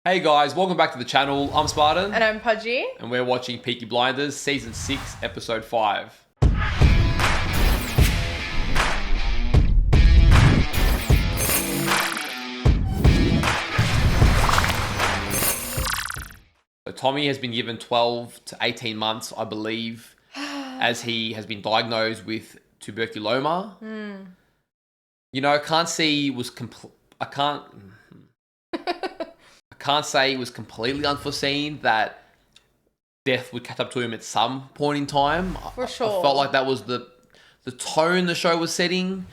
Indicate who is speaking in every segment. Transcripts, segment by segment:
Speaker 1: Hey guys, welcome back to the channel. I'm Spartan.
Speaker 2: And I'm Pudgey.
Speaker 1: And we're watching Peaky Blinders, Season 6, Episode 5. So Tommy has been given 12 to 18 months, I believe, as he has been diagnosed with tuberculoma. You know, I can't say it was completely unforeseen that death would catch up to him at some point in time.
Speaker 2: For sure.
Speaker 1: I felt like that was the tone the show was setting,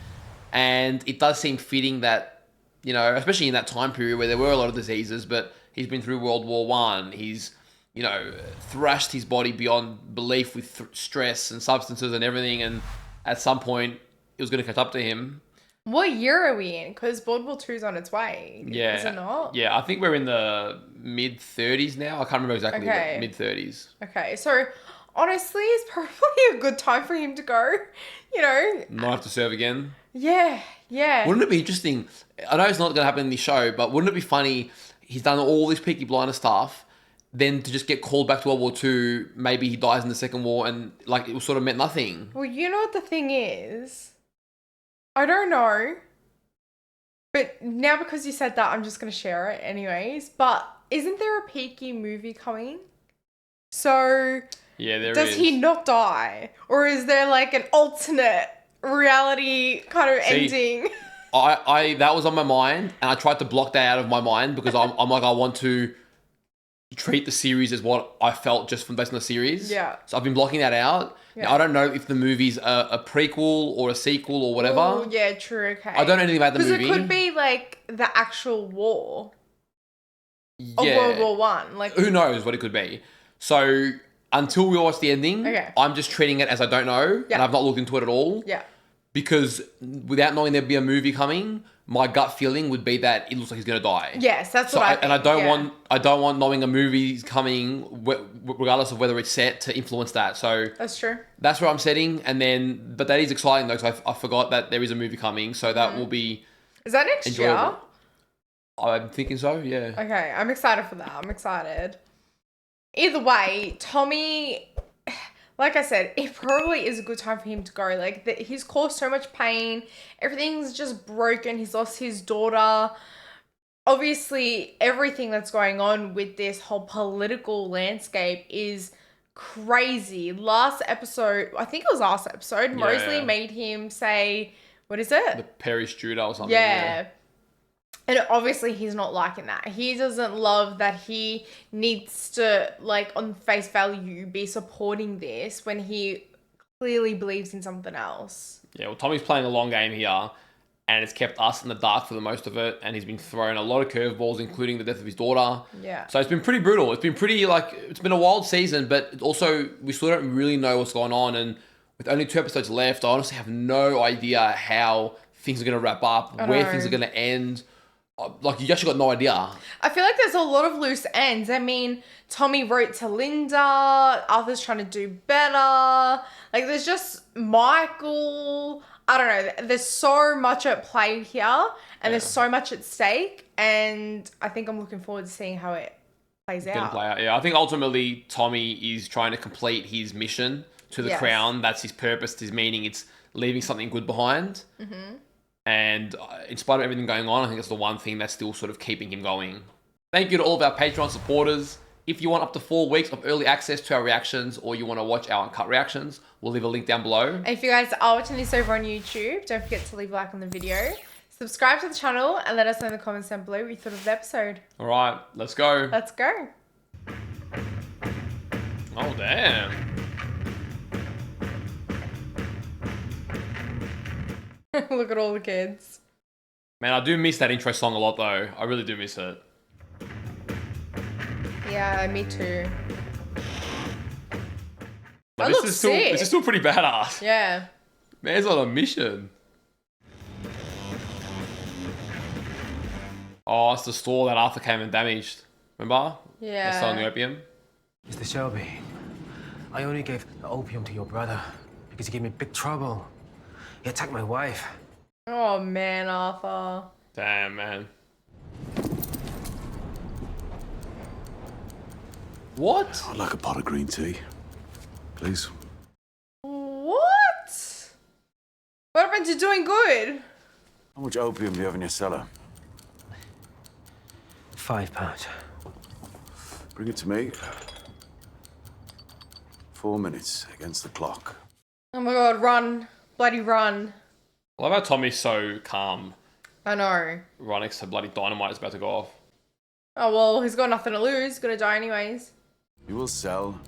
Speaker 1: and it does seem fitting that, you know, especially in that time period where there were a lot of diseases, but he's been through World War One. He's, you know, thrashed his body beyond belief with stress and substances and everything, and at some point it was going to catch up to him.
Speaker 2: What year are we in? Because World War II's on its way.
Speaker 1: Yeah.
Speaker 2: Is it not?
Speaker 1: Yeah, I think we're in the mid-30s now. I can't remember exactly,
Speaker 2: Okay.
Speaker 1: but mid-30s.
Speaker 2: Okay, so honestly, it's probably a good time for him to go, you know.
Speaker 1: Not have to serve again.
Speaker 2: Yeah.
Speaker 1: Wouldn't it be interesting? I know it's not going to happen in the show, but wouldn't it be funny? He's done all this Peaky Blinder stuff, then to just get called back to World War II, maybe he dies in the Second War, and like it sort of meant nothing.
Speaker 2: Well, you know what the thing is? I don't know. But now because you said that, I'm just going to share it anyways. But isn't there a Peaky movie coming? So
Speaker 1: Yeah, there
Speaker 2: does
Speaker 1: is.
Speaker 2: he not die? Or is there like an alternate reality kind of ending?
Speaker 1: I that was on my mind, and I tried to block that out of my mind because I'm like, I want to treat the series as what I felt just from based on the series.
Speaker 2: Yeah.
Speaker 1: So I've been blocking that out.
Speaker 2: Yeah.
Speaker 1: Now, I don't know if the movie's a prequel or a sequel or whatever.
Speaker 2: Oh, yeah, true, okay.
Speaker 1: I don't know anything about the movie.
Speaker 2: Because it could be like the actual war of
Speaker 1: Yeah.
Speaker 2: World War One. Like,
Speaker 1: Who knows what it could be. So until we watch the ending,
Speaker 2: Okay.
Speaker 1: I'm just treating it as I don't know,
Speaker 2: Yeah.
Speaker 1: and I've not looked into it at all.
Speaker 2: yeah.
Speaker 1: Because without knowing there'd be a movie coming, my gut feeling would be that it looks like he's gonna die.
Speaker 2: Yes, that's
Speaker 1: So
Speaker 2: what I
Speaker 1: and I
Speaker 2: think,
Speaker 1: don't
Speaker 2: yeah.
Speaker 1: want knowing a movie's coming, regardless of whether it's set, to influence that. So
Speaker 2: That's true.
Speaker 1: that's where I'm setting, but that is exciting though, because I forgot that there is a movie coming, so that will be
Speaker 2: Is that next year?
Speaker 1: enjoyable. I'm thinking so, yeah.
Speaker 2: Okay, I'm excited for that. I'm excited. Either way, Tommy, like I said, it probably is a good time for him to go. Like, he's caused so much pain. Everything's just broken. He's lost his daughter. Obviously, everything that's going on with this whole political landscape is crazy. Last episode, I think it was last episode,
Speaker 1: Yeah.
Speaker 2: Mosley made him say, what is it?
Speaker 1: The Perry Strudel or something.
Speaker 2: Yeah. And obviously he's not liking that. He doesn't love that he needs to, like, on face value, be supporting this when he clearly believes in something else.
Speaker 1: Yeah, well, Tommy's playing a long game here, and it's kept us in the dark for the most of it, and he's been thrown a lot of curveballs, including the death of his daughter.
Speaker 2: Yeah.
Speaker 1: So it's been pretty brutal. It's been pretty, it's been a wild season, but also we still don't really know what's going on, and with only 2 episodes left, I honestly have no idea how things are going to wrap up, where things are going to end. Like, you actually got no idea.
Speaker 2: I feel like there's a lot of loose ends. I mean, Tommy wrote to Linda. Arthur's trying to do better. Like, there's just Michael. I don't know. There's so much at play here, and there's so much at stake. And I think I'm looking forward to seeing how it plays
Speaker 1: Gonna
Speaker 2: out.
Speaker 1: play out. Yeah, I think ultimately Tommy is trying to complete his mission to the
Speaker 2: Yes.
Speaker 1: crown. That's his purpose, his meaning. It's leaving something good behind. Mm-hmm. And in spite of everything going on, I think that's the one thing that's still sort of keeping him going. Thank you to all of our Patreon supporters. If you want up to 4 weeks of early access to our reactions, or you want to watch our uncut reactions, we'll leave a link down below.
Speaker 2: And if you guys are watching this over on YouTube, don't forget to leave a like on the video. Subscribe to the channel and let us know in the comments down below what you thought of the episode.
Speaker 1: All right, let's go.
Speaker 2: Let's go.
Speaker 1: Oh, damn.
Speaker 2: Look at all the kids.
Speaker 1: Man, I do miss that intro song a lot, though. I really do miss it.
Speaker 2: Yeah, me too.
Speaker 1: But
Speaker 2: That looks sick.
Speaker 1: this is still pretty badass.
Speaker 2: Yeah.
Speaker 1: Man's on a mission. Oh, it's the store that Arthur came and damaged. Remember?
Speaker 2: Yeah.
Speaker 1: They're selling the opium.
Speaker 3: Mr. Shelby, I only gave the opium to your brother because he gave me big trouble. He attacked my wife.
Speaker 2: Oh man, Arthur.
Speaker 1: Damn, man. What?
Speaker 4: I'd like a pot of green tea, please.
Speaker 2: What? What happened to doing good?
Speaker 4: How much opium do you have in your cellar?
Speaker 3: £5.
Speaker 4: Bring it to me. 4 minutes against the clock.
Speaker 2: Oh my god, run. Bloody run.
Speaker 1: I love how Tommy's so calm.
Speaker 2: I know.
Speaker 1: Right next to bloody dynamite is about to go off.
Speaker 2: Oh well, he's got nothing to lose. He's gonna die anyways.
Speaker 4: You will sell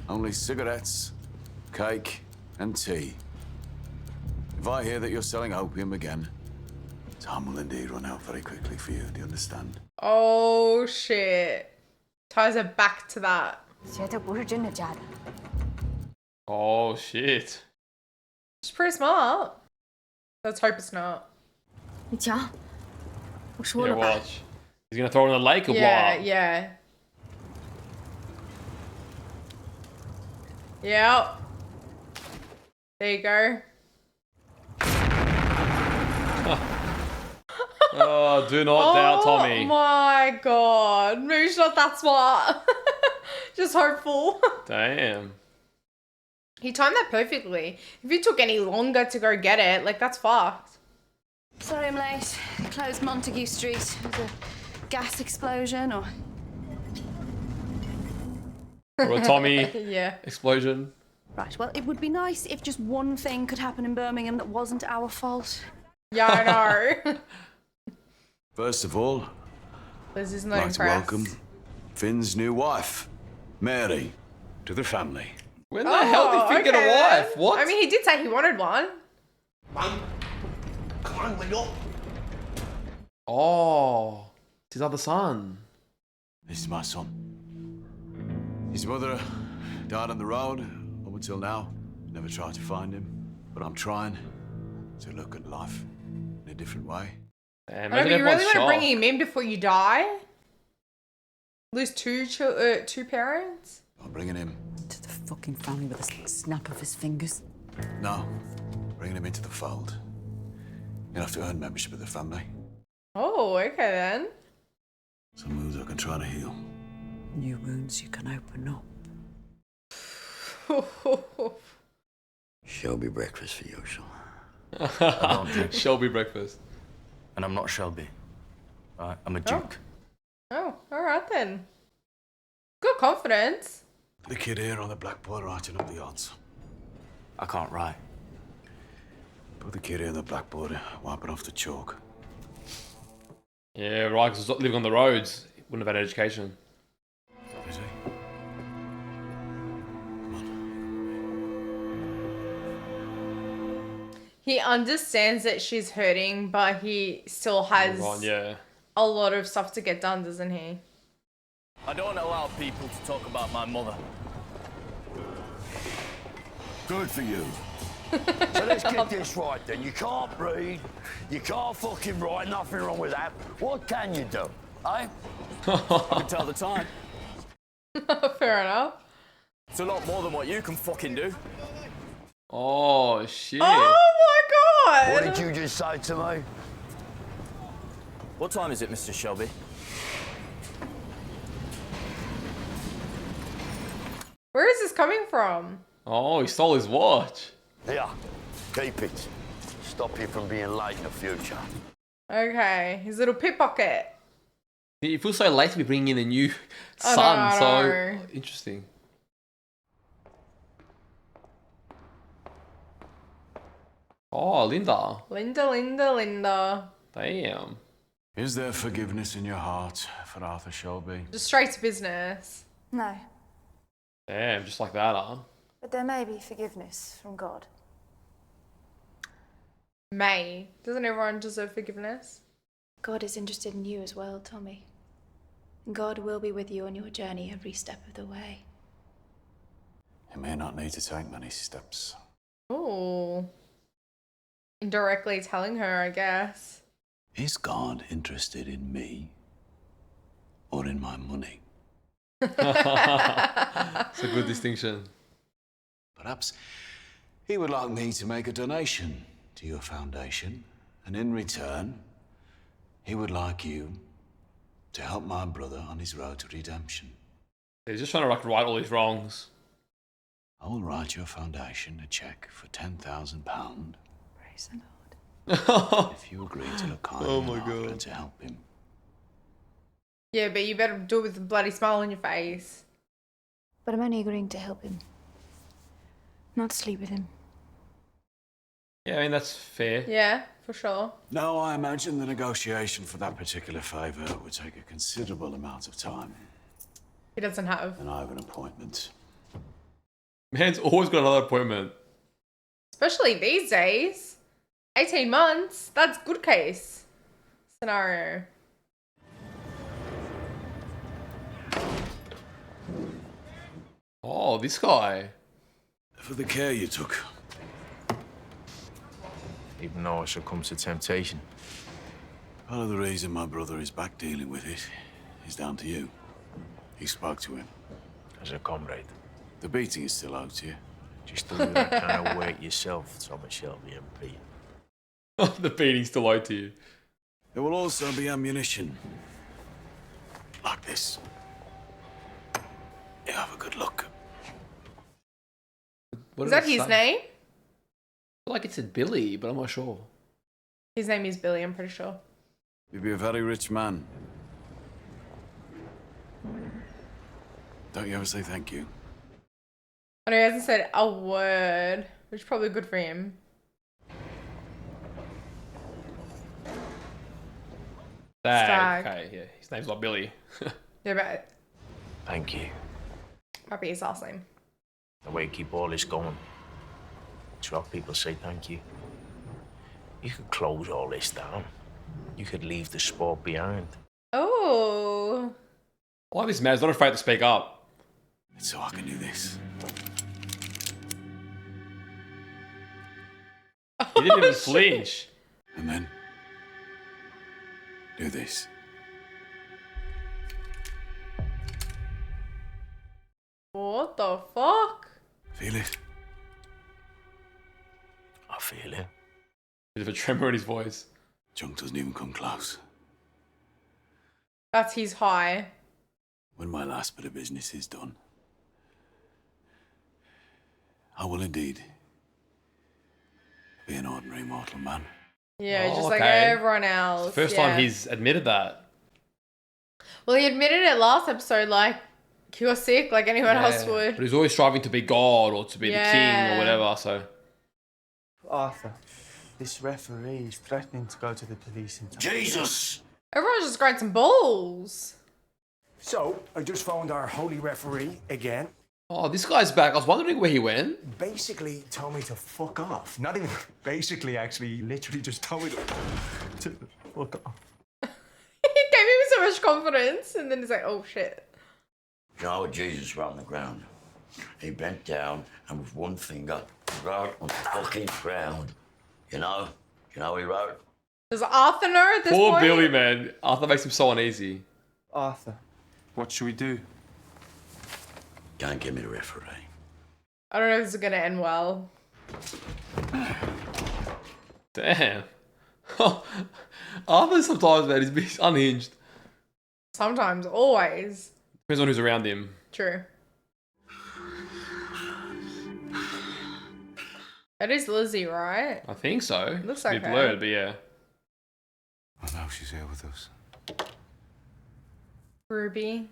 Speaker 4: only cigarettes, cake, and tea. If I hear that you're selling opium again, time will indeed run out very quickly for you. Do you understand?
Speaker 2: Oh shit. Ties her back to that.
Speaker 5: 觉得不是真的假的。
Speaker 1: Oh shit.
Speaker 2: She's pretty smart. Let's hope it's not.
Speaker 5: 你瞧，我说
Speaker 1: Yeah,
Speaker 5: 了吧，
Speaker 1: watch. He's gonna throw it in the lake or
Speaker 2: Yeah,
Speaker 1: what?
Speaker 2: yeah. Yep. There you go.
Speaker 1: Oh, do not doubt Tommy.
Speaker 2: Oh my god. Maybe she's not that smart. Just hopeful.
Speaker 1: Damn.
Speaker 2: He timed that perfectly. If it took any longer to go get it, like, that's fucked.
Speaker 6: Sorry I'm late. Closed Montague Street. Was a gas explosion or...
Speaker 1: Or a Tommy
Speaker 2: Yeah.
Speaker 1: explosion.
Speaker 6: Right, well, it would be nice if just one thing could happen in Birmingham that wasn't our fault.
Speaker 2: Yeah, I know.
Speaker 4: First of all,
Speaker 2: Liz is
Speaker 4: I'd
Speaker 2: not
Speaker 4: like to
Speaker 2: impressed.
Speaker 4: welcome Finn's new wife, Mary, to the family.
Speaker 1: When the hell did Finn get a
Speaker 2: okay then.
Speaker 1: wife? What?
Speaker 2: I mean, he did say he wanted one.
Speaker 1: Oh, it's his other son.
Speaker 4: This is my son. His mother died on the road up until now. Never tried to find him, but I'm trying to look at life in a different way.
Speaker 1: Damn,
Speaker 2: I know, but
Speaker 1: imagine
Speaker 2: you really
Speaker 1: everyone's
Speaker 2: want to bring
Speaker 1: shocked.
Speaker 2: him in before you die? Lose two parents?
Speaker 4: I'm bringing him.
Speaker 7: To the fucking family with a snap of his fingers.
Speaker 4: No, bringing him into the fold. You'll have to earn membership of the family.
Speaker 2: Oh, okay then.
Speaker 4: Some wounds I can try to heal.
Speaker 7: New wounds you can open up.
Speaker 8: Shelby breakfast for you, Sean.
Speaker 9: I don't drink,
Speaker 1: Shelby breakfast.
Speaker 9: and I'm not Shelby. Alright, I'm a duke.
Speaker 2: Oh, alright then. Good confidence.
Speaker 4: The kid here on the blackboard writing up the odds.
Speaker 9: I can't write.
Speaker 4: Put the kid here on the blackboard, wiping off the chalk.
Speaker 1: Yeah, right, because living on the roads, he wouldn't have had education.
Speaker 4: Is he?
Speaker 2: He understands that she's hurting, but he still has
Speaker 1: Move on, yeah.
Speaker 2: a lot of stuff to get done, doesn't he?
Speaker 9: I don't allow people to talk about my mother.
Speaker 8: Good for you. So let's get this right then. You can't read, you can't fucking write, nothing wrong with that. What can you do?
Speaker 9: I can tell the time.
Speaker 2: Fair enough.
Speaker 9: It's a lot more than what you can fucking do.
Speaker 1: Oh, shit.
Speaker 2: Oh my
Speaker 8: What
Speaker 2: god!
Speaker 8: did you just say to me?
Speaker 9: What time is it, Mr. Shelby?
Speaker 2: Where is this coming from?
Speaker 1: Oh, he stole his watch.
Speaker 8: Here, keep it. Stop you from being late in the future.
Speaker 2: Okay, his little pickpocket.
Speaker 1: He feels so late to be bringing in a new
Speaker 2: I
Speaker 1: son,
Speaker 2: know, I
Speaker 1: so
Speaker 2: know.
Speaker 1: interesting. Oh, Linda.
Speaker 2: Linda.
Speaker 1: Damn.
Speaker 4: Is there forgiveness in your heart for Arthur Shelby?
Speaker 2: Just straight to business.
Speaker 6: No,
Speaker 1: Damn, just like that, huh?
Speaker 6: but there may be forgiveness from God.
Speaker 2: May. Doesn't everyone deserve forgiveness?
Speaker 6: God is interested in you as well, Tommy. And God will be with you on your journey every step of the way.
Speaker 4: You may not need to take many steps.
Speaker 2: Ooh. Indirectly telling her, I guess.
Speaker 4: Is God interested in me or in my money?
Speaker 1: It's a good distinction.
Speaker 4: Perhaps he would like me to make a donation to your foundation, and in return, he would like you to help my brother on his road to redemption.
Speaker 1: He's just trying to like right all these wrongs.
Speaker 4: I will write your foundation a cheque for £10,000
Speaker 6: Praise the Lord.
Speaker 4: if you agree to look kindly
Speaker 1: Oh my
Speaker 4: after
Speaker 1: God.
Speaker 4: to help him.
Speaker 2: Yeah, but you better do it with a bloody smile on your face.
Speaker 6: But I'm only agreeing to help him, not sleep with him.
Speaker 1: Yeah, I mean that's fair.
Speaker 2: Yeah, for sure.
Speaker 4: Now, I imagine the negotiation for that particular favour would take a considerable amount of time.
Speaker 2: He doesn't have.
Speaker 4: And I have an appointment.
Speaker 1: Man's always got another appointment.
Speaker 2: Especially these days. 18 months. That's good case scenario.
Speaker 1: Oh, this guy.
Speaker 4: For the care you took.
Speaker 9: Even though I succumb to temptation.
Speaker 4: Part of the reason my brother is back dealing with it is down to you. He spoke to him.
Speaker 9: As a comrade.
Speaker 4: The beating is still out to you.
Speaker 9: Just do that kind of work yourself, Thomas Shelby MP.
Speaker 1: The beating's still owed to you.
Speaker 4: There will also be ammunition. Like this. You have a good look.
Speaker 1: What
Speaker 2: Is
Speaker 1: did
Speaker 2: that
Speaker 1: it
Speaker 2: his
Speaker 1: say?
Speaker 2: name?
Speaker 1: I feel like it said Billy, but I'm not sure.
Speaker 2: His name is Billy, I'm pretty sure.
Speaker 4: You'll be a very rich man. Don't you ever say thank you?
Speaker 2: I know he hasn't said a word, which is probably good for him. Stag.
Speaker 1: Okay, yeah. His name's not Billy.
Speaker 2: Yeah, but
Speaker 9: Thank you.
Speaker 2: might be his last name.
Speaker 9: The way you keep all this going. It's what people say thank you. You could close all this down. You could leave the sport behind.
Speaker 2: Oh.
Speaker 1: I like this man. He's not afraid to speak up.
Speaker 4: It's so I can do this.
Speaker 1: He didn't even flinch.
Speaker 4: And then do this.
Speaker 2: What the fuck?
Speaker 4: Feel it?
Speaker 9: I feel it.
Speaker 1: Bit of a tremor in his voice.
Speaker 4: Junk doesn't even come close.
Speaker 2: That's his high.
Speaker 4: When my last bit of business is done, I will indeed be an ordinary mortal man.
Speaker 2: Yeah,
Speaker 1: Oh,
Speaker 2: just like
Speaker 1: okay.
Speaker 2: everyone else.
Speaker 1: First
Speaker 2: yeah.
Speaker 1: time he's admitted that.
Speaker 2: Well, he admitted it last episode, like, he was sick, like anyone else
Speaker 1: Yeah.
Speaker 2: would.
Speaker 1: But he's always striving to be God or to be the king
Speaker 2: Yeah.
Speaker 1: or whatever, so.
Speaker 10: Arthur, this referee is threatening to go to the police in time.
Speaker 8: Jesus!
Speaker 2: Everyone's just growing some balls.
Speaker 10: So, I just found our holy referee again.
Speaker 1: Oh, this guy's back. I was wondering where he went.
Speaker 10: Basically told me to fuck off. Not even basically, actually, he literally just told me to fuck off.
Speaker 2: He gave him so much confidence, and then he's like, oh shit.
Speaker 8: You know what Jesus wrote on the ground? He bent down and with one finger wrote on the fucking ground. You know? You know what he wrote?
Speaker 2: Does Arthur know at this
Speaker 1: Poor
Speaker 2: point?
Speaker 1: Billy, man. Arthur makes him so uneasy.
Speaker 10: Arthur, what should we do?
Speaker 8: Don't give me the referee.
Speaker 2: I don't know if this is gonna end well.
Speaker 1: Damn. Arthur sometimes, man, he's unhinged.
Speaker 2: Sometimes, always.
Speaker 1: Depends on who's around him.
Speaker 2: True. That is Lizzie, right?
Speaker 1: I think so.
Speaker 2: Looks
Speaker 1: It's a bit
Speaker 2: okay.
Speaker 1: blurred, but yeah.
Speaker 4: I know she's here with us.
Speaker 2: Ruby.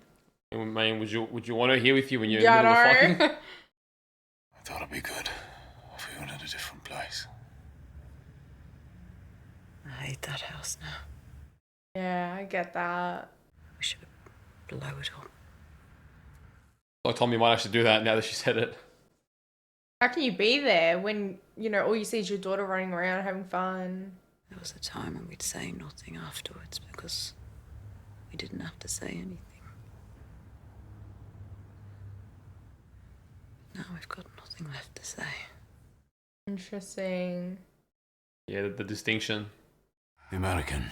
Speaker 1: I mean, would you want her here with you when you're
Speaker 2: Yeah,
Speaker 1: in the middle of
Speaker 2: I know.
Speaker 1: fucking?
Speaker 4: I thought it'd be good if we were in a different place.
Speaker 7: I hate that house now.
Speaker 2: Yeah, I get that.
Speaker 7: We should blow it up.
Speaker 1: Like Tommy might actually do that now that she said it.
Speaker 2: How can you be there when, you know, all you see is your daughter running around having fun?
Speaker 7: There was a time when we'd say nothing afterwards because we didn't have to say anything. Now we've got nothing left to say.
Speaker 2: Interesting.
Speaker 1: Yeah, the distinction.
Speaker 4: The American.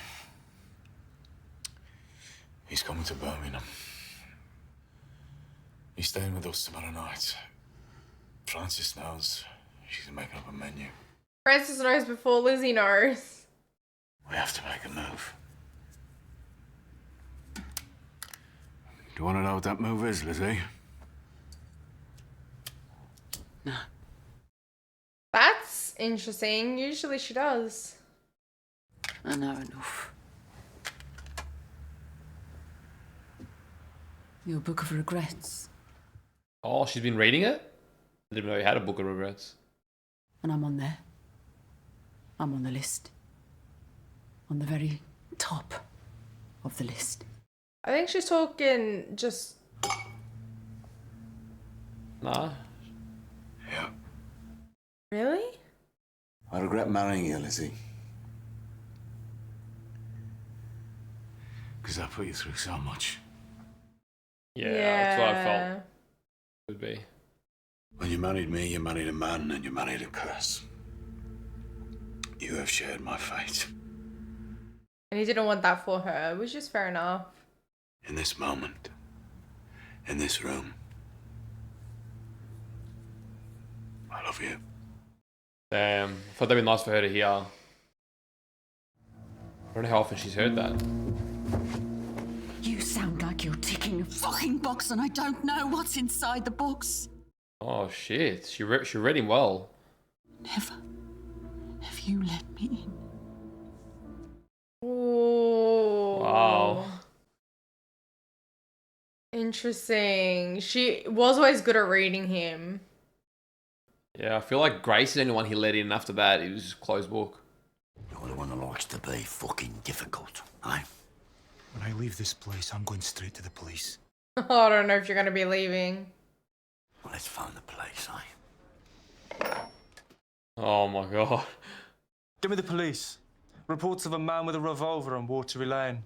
Speaker 4: He's coming to Birmingham. He's staying with us tomorrow night. Francis knows. She's making up a menu.
Speaker 2: Francis knows before Lizzie knows.
Speaker 4: We have to make a move. you want to know what that move is, Lizzie?
Speaker 7: No.
Speaker 2: That's interesting. Usually she does.
Speaker 7: I know enough. Your book of regrets.
Speaker 1: Oh, she's been reading it? I didn't know you had a book of regrets.
Speaker 7: And I'm on there. I'm on the list. On the very top of the list.
Speaker 2: I think she's talking just...
Speaker 1: Nah.
Speaker 4: Yeah.
Speaker 2: Really?
Speaker 4: I regret marrying you, Lizzie. Because I put you through so much.
Speaker 1: Yeah, that's what I felt. Would be.
Speaker 4: When you married me, you married a man and you married a curse. You have shared my fate.
Speaker 2: And he didn't want that for her, which is fair enough.
Speaker 4: In this moment, in this room, I love you.
Speaker 1: Damn. I thought that'd be nice for her to hear. I don't know how often she's heard that.
Speaker 7: You sound like you're ticking a fucking box and I don't know what's inside the box.
Speaker 1: Oh shit. She read him well.
Speaker 7: Never have you let me in.
Speaker 2: Ooh.
Speaker 1: Wow.
Speaker 2: Interesting. She was always good at reading him.
Speaker 1: Yeah, I feel like Grace is the only one he let in. After that, it was just closed book.
Speaker 8: You're the one that likes to be fucking difficult, eh?
Speaker 10: When I leave this place, I'm going straight to the police.
Speaker 2: I don't know if you're going to be leaving.
Speaker 8: Well, let's phone the police, eh?
Speaker 1: Oh my god.
Speaker 10: Give me the police. Reports of a man with a revolver on Watery Lane.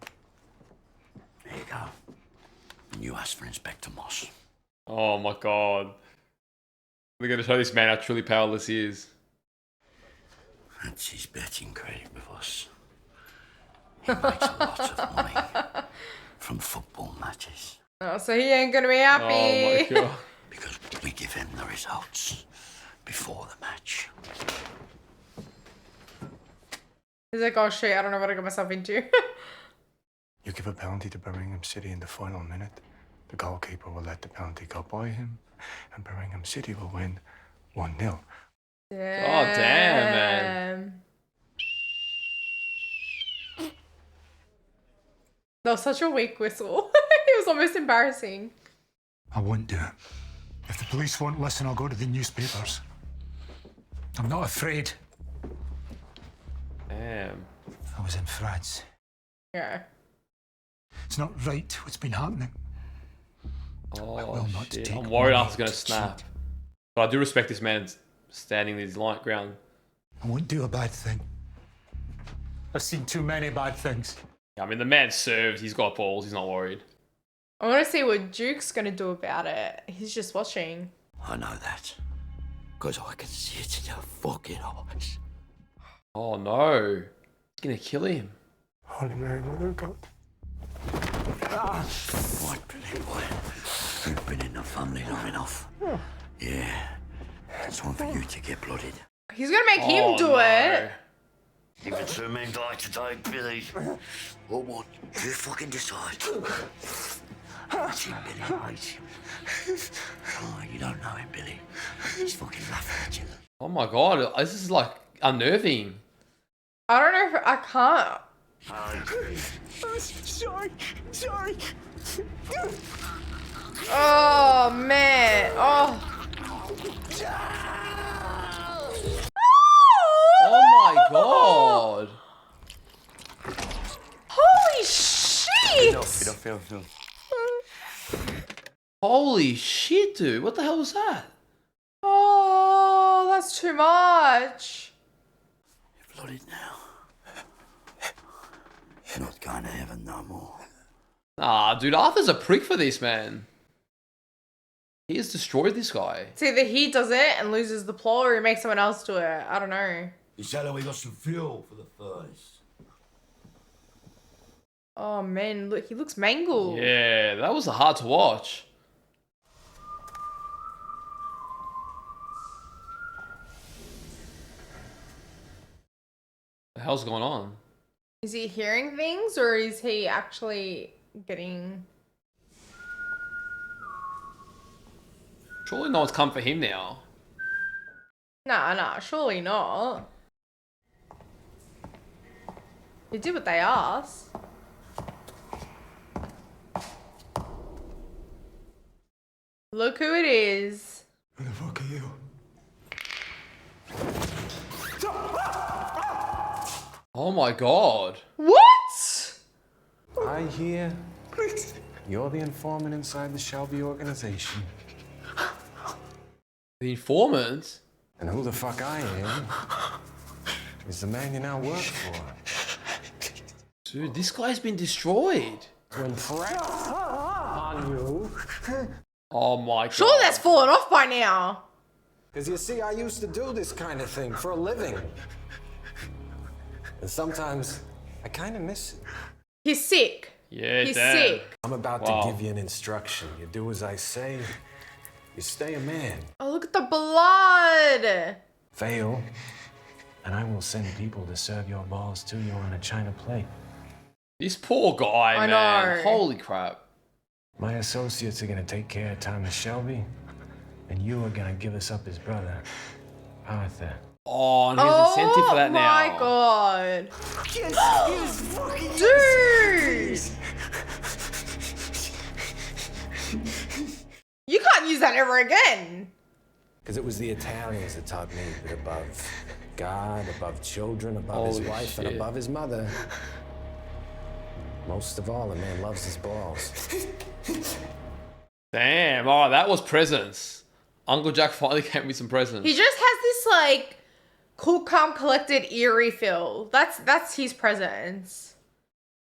Speaker 8: There you go. And you asked for Inspector Moss.
Speaker 1: Oh my god. We're going to show this man how truly powerless he is.
Speaker 8: That's his betting credit with us. He makes a lot of money from football matches.
Speaker 2: Oh, so he ain't going to be happy.
Speaker 1: Oh my god.
Speaker 8: Because we give him the results before the match.
Speaker 2: He's like, oh shit, I don't know what I got myself into.
Speaker 10: You give a penalty to Birmingham City in the final minute. The goalkeeper will let the penalty go by him, and Birmingham City will win 1-0.
Speaker 1: Oh damn, man.
Speaker 2: That was such a weak whistle. It was almost embarrassing.
Speaker 10: I won't do it. If the police won't listen, I'll go to the newspapers. I'm not afraid.
Speaker 1: Damn.
Speaker 10: I was in France.
Speaker 2: Yeah.
Speaker 10: It's not right what's been happening.
Speaker 1: Oh
Speaker 10: not
Speaker 1: shit.
Speaker 10: take
Speaker 1: I'm worried
Speaker 10: money
Speaker 1: Arthur's going to
Speaker 10: to
Speaker 1: snap.
Speaker 10: cheat.
Speaker 1: But I do respect this man standing his light ground.
Speaker 10: I won't do a bad thing. I've seen too many bad things.
Speaker 1: I mean, the man served. He's got balls. He's not worried.
Speaker 2: I want to see what Duke's going to do about it. He's just watching.
Speaker 8: I know that. Because I can see it in your fucking eyes.
Speaker 1: Oh no. He's going to kill him.
Speaker 10: Holy Mary, Mother of God.
Speaker 8: Right, Billy boy. You've been in the family long enough. Yeah. It's time for you to get blooded.
Speaker 2: He's going to make him do it.
Speaker 8: Give it to me like today, Billy. What? You fucking decide. It's him, Billy, mate. Oh, you don't know him, Billy. He's fucking laughing at you.
Speaker 1: Oh my god. This is like unnerving.
Speaker 2: I don't know if I can't.
Speaker 10: Sorry.
Speaker 2: Oh, man. Oh.
Speaker 1: Oh my god.
Speaker 2: Holy shit.
Speaker 1: Holy shit, dude. What the hell was that?
Speaker 2: Oh, that's too much.
Speaker 8: You're blooded now. You're not going to heaven no more.
Speaker 1: Nah, dude. Arthur's a prick for this, man. He has destroyed this guy.
Speaker 2: It's either he does it and loses the plot or he makes someone else do it. I don't know.
Speaker 8: You said we got some fuel for the furnace.
Speaker 2: Oh, man. Look, he looks mangled.
Speaker 1: Yeah, that was hard to watch. The hell's going on?
Speaker 2: Is he hearing things or is he actually getting...
Speaker 1: Surely no one's come for him now.
Speaker 2: Nah, surely not. You did what they asked. Look who it is.
Speaker 10: Who the fuck are you?
Speaker 1: Oh my god.
Speaker 2: What?
Speaker 3: I hear you're the informant inside the Shelby organization.
Speaker 1: The informant?
Speaker 3: And who the fuck I am is the man you now work for.
Speaker 1: Dude, this guy's been destroyed.
Speaker 3: To impress on you.
Speaker 1: Oh my god.
Speaker 2: Sure, that's fallen off by now.
Speaker 3: Because you see, I used to do this kind of thing for a living. And sometimes I kind of miss it.
Speaker 2: He's sick.
Speaker 1: Yeah,
Speaker 2: He's
Speaker 1: damn.
Speaker 2: sick.
Speaker 3: I'm about
Speaker 1: Wow.
Speaker 3: to give you an instruction. You do as I say, you stay a man.
Speaker 2: Oh, look at the blood.
Speaker 3: Fail, and I will send people to serve your balls to you on a china plate.
Speaker 1: This poor guy,
Speaker 2: I
Speaker 1: man.
Speaker 2: know.
Speaker 1: Holy crap.
Speaker 3: My associates are gonna take care of Thomas Shelby, and you are gonna give us up his brother, Arthur.
Speaker 1: Oh, and here's incentive for that now.
Speaker 2: Oh my god.
Speaker 8: Yes,
Speaker 2: Dude! You can't use that ever again.
Speaker 3: Because it was the Italians that taught me that above God, above children, above his
Speaker 1: Holy
Speaker 3: wife,
Speaker 1: shit.
Speaker 3: and above his mother, most of all, a man loves his balls.
Speaker 1: Damn. Oh, that was presents. Uncle Jack finally gave me some presents.
Speaker 2: He just has this like cool, calm, collected, eerie feel. That's his presence.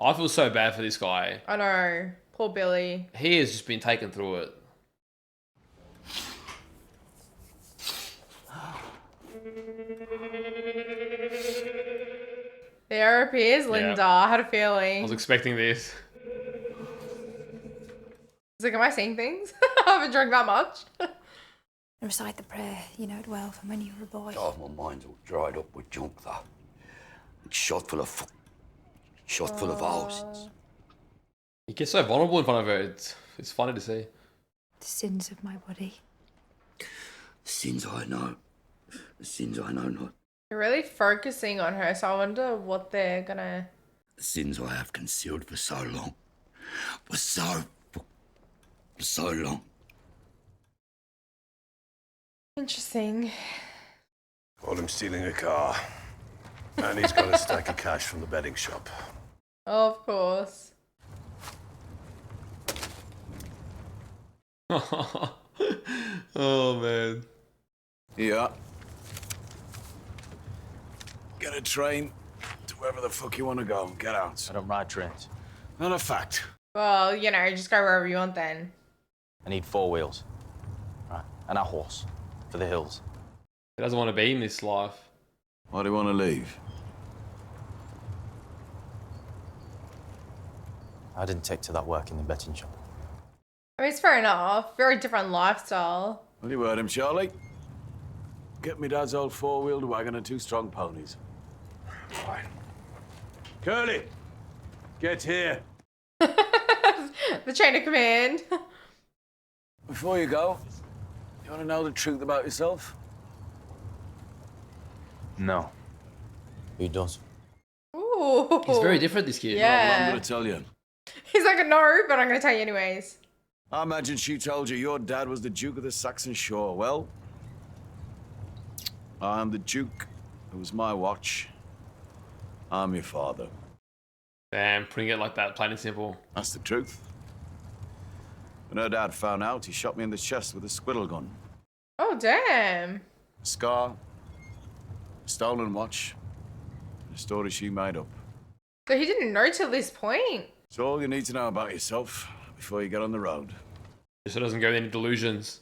Speaker 1: I feel so bad for this guy.
Speaker 2: I know. Poor Billy.
Speaker 1: He has just been taken through it.
Speaker 2: There appears Linda. I had a
Speaker 1: I
Speaker 2: feeling.
Speaker 1: was expecting this.
Speaker 2: He's like, am I seeing things? I haven't drunk that much.
Speaker 6: Recite the prayer, you know it well from when you were a boy.
Speaker 8: God, my mind's all dried up with junk, though. It's shot full of shot full of holes.
Speaker 1: He gets so vulnerable in front of her. It's funny to see.
Speaker 6: The sins of my body.
Speaker 8: The sins I know. The sins I know not.
Speaker 2: You're really focusing on her, so I wonder what they're gonna...
Speaker 8: The sins I have concealed for so long. For so long.
Speaker 2: Interesting.
Speaker 11: Caught him stealing a car. And he's got a stack of cash from the betting shop.
Speaker 2: Of course.
Speaker 1: Oh, man.
Speaker 4: Yeah. Get a train to wherever the fuck you want to go. Get out.
Speaker 9: I don't ride trains.
Speaker 4: Not a fact.
Speaker 2: Well, you know, just go wherever you want then.
Speaker 9: I need 4 wheels. Right. And a horse. For the hills.
Speaker 1: He doesn't want to be in this life.
Speaker 4: Why do you want to leave?
Speaker 9: I didn't take to that work in the betting shop.
Speaker 2: I mean, it's fair enough. Very different lifestyle.
Speaker 4: Well, you heard him, Charlie. Get me dad's old 4-wheeled wagon and 2 strong ponies.
Speaker 11: Fine.
Speaker 4: Curly, get here.
Speaker 2: The chain of command.
Speaker 4: Before you go, you want to know the truth about yourself?
Speaker 9: No. Who does?
Speaker 2: Ooh.
Speaker 1: He's very different, this kid.
Speaker 4: Well,
Speaker 2: Yeah.
Speaker 4: I'm going to tell you.
Speaker 2: He's like, no, but I'm going to tell you anyways.
Speaker 4: I imagine she told you your dad was the Duke of the Saxon Shore. Well, I'm the Duke. It was my watch. I'm your father.
Speaker 1: Damn, putting it like that, plain and simple.
Speaker 4: That's the truth. When her dad found out, he shot me in the chest with a squirrel gun.
Speaker 2: Oh, damn.
Speaker 4: A scar, a stolen watch, a story she made up.
Speaker 2: So he didn't know till this point.
Speaker 4: It's all you need to know about yourself before you get on the road.
Speaker 1: Just so it doesn't go with any delusions.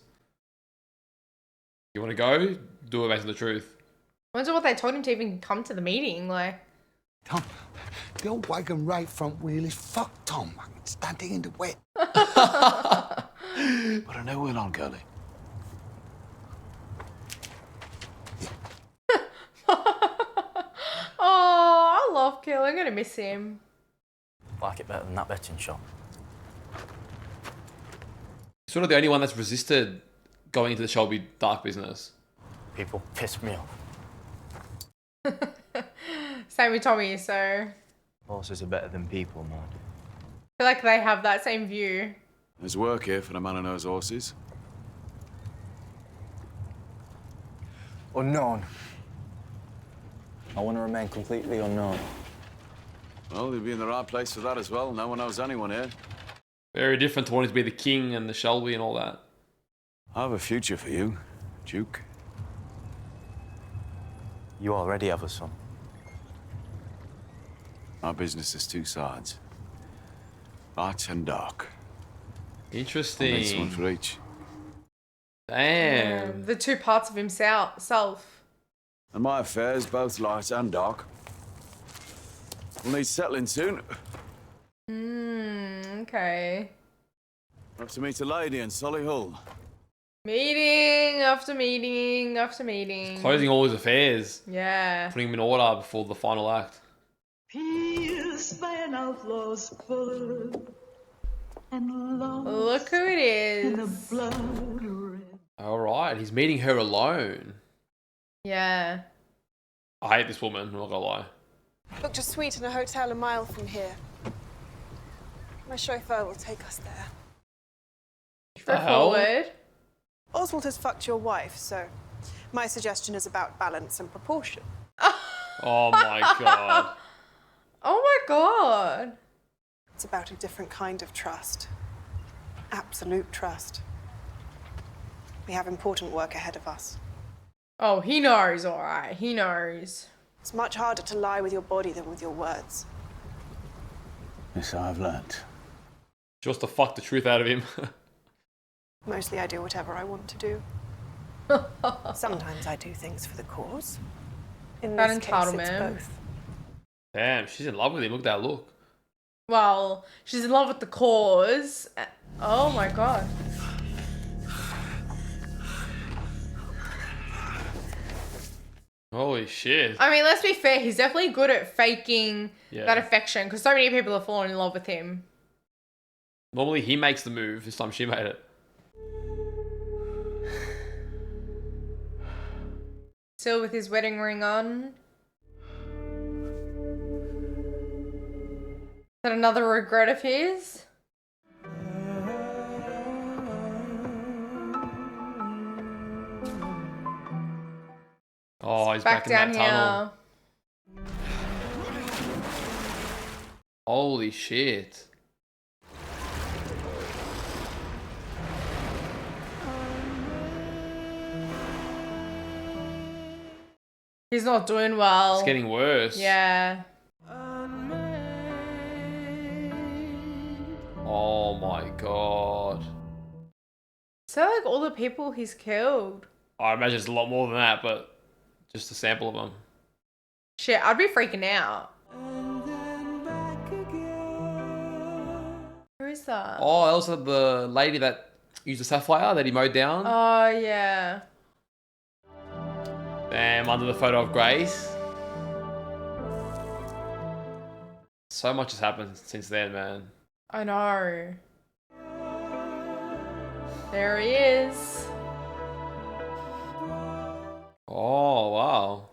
Speaker 1: You want to go? Do it based on the truth.
Speaker 2: I wonder what they told him to even come to the meeting. Like,
Speaker 12: Tom, the old wagon right front wheel is fucked, Tom. It's standing in the wet.
Speaker 4: Put a new wheel on, girlie.
Speaker 2: oh, I love Kill. I'm going to miss him.
Speaker 9: Like it better than that betting shop.
Speaker 1: Sort of the only one that's resisted going into the Shelby dark business.
Speaker 3: People piss me off.
Speaker 2: Same with Tommy, so I
Speaker 9: Horses are better than people, man.
Speaker 2: feel like they have that same view.
Speaker 4: There's work here for the man who knows horses.
Speaker 3: Unknown. I want to remain completely unknown.
Speaker 4: Well, you'll be in the right place for that as well. No one knows anyone here.
Speaker 1: Very different to wanting to be the king and the Shelby and all that.
Speaker 4: I have a future for you, Duke.
Speaker 3: You already have a son.
Speaker 4: Our business has two sides. Light and dark.
Speaker 1: Interesting.
Speaker 4: I'll need one for each.
Speaker 1: Damn.
Speaker 2: The two parts of himself.
Speaker 4: And my affairs, both light and dark, will need settling soon.
Speaker 2: Okay.
Speaker 4: Have to meet a lady in Solihull.
Speaker 2: Meeting after meeting after meeting.
Speaker 1: Closing all his affairs.
Speaker 2: Yeah.
Speaker 1: Putting him in order before the final act.
Speaker 13: Pierced by an outlaw's bullet and lost
Speaker 2: Look who it
Speaker 13: in a
Speaker 2: is.
Speaker 13: blood red.
Speaker 1: Alright, he's meeting her alone.
Speaker 2: Yeah.
Speaker 1: I hate this woman, I'm not gonna lie.
Speaker 14: Booked a suite in a hotel a mile from here. My chauffeur will take us there.
Speaker 2: Straightforward.
Speaker 14: Oswald has fucked your wife, so my suggestion is about balance and proportion.
Speaker 1: Oh my god.
Speaker 2: Oh my god.
Speaker 14: It's about a different kind of trust. Absolute trust. We have important work ahead of us.
Speaker 2: Oh, he knows, alright. He knows.
Speaker 14: It's much harder to lie with your body than with your words.
Speaker 4: This I've learnt.
Speaker 1: She wants to fuck the truth out of him.
Speaker 14: Mostly I do whatever I want to do. Sometimes I do things for the cause. In
Speaker 2: That
Speaker 14: this case, it's
Speaker 2: entitlement.
Speaker 14: both.
Speaker 1: Damn, she's in love with him. Look at that look.
Speaker 2: Well, she's in love with the cause. Oh my god.
Speaker 1: Holy shit.
Speaker 2: I mean, let's be fair. He's definitely good at faking
Speaker 1: Yeah.
Speaker 2: that affection because so many people have fallen in love with him.
Speaker 1: Normally he makes the move. This time she made it.
Speaker 2: Still with his wedding ring on. Is that another regret of his?
Speaker 1: Oh, he's
Speaker 2: Back
Speaker 1: back, in
Speaker 2: down
Speaker 1: that
Speaker 2: here.
Speaker 1: tunnel. Holy shit.
Speaker 2: He's not doing well.
Speaker 1: It's getting worse.
Speaker 2: Yeah.
Speaker 1: Oh my god.
Speaker 2: So like all the people he's killed.
Speaker 1: I imagine it's a lot more than that, but just a sample of them.
Speaker 2: Shit, I'd be freaking out. Who is that?
Speaker 1: Oh, also the lady that used the sapphire that he mowed down.
Speaker 2: Oh yeah.
Speaker 1: Damn, under the photo of Grace. So much has happened since then, man.
Speaker 2: I know. There he is.
Speaker 1: Oh, wow.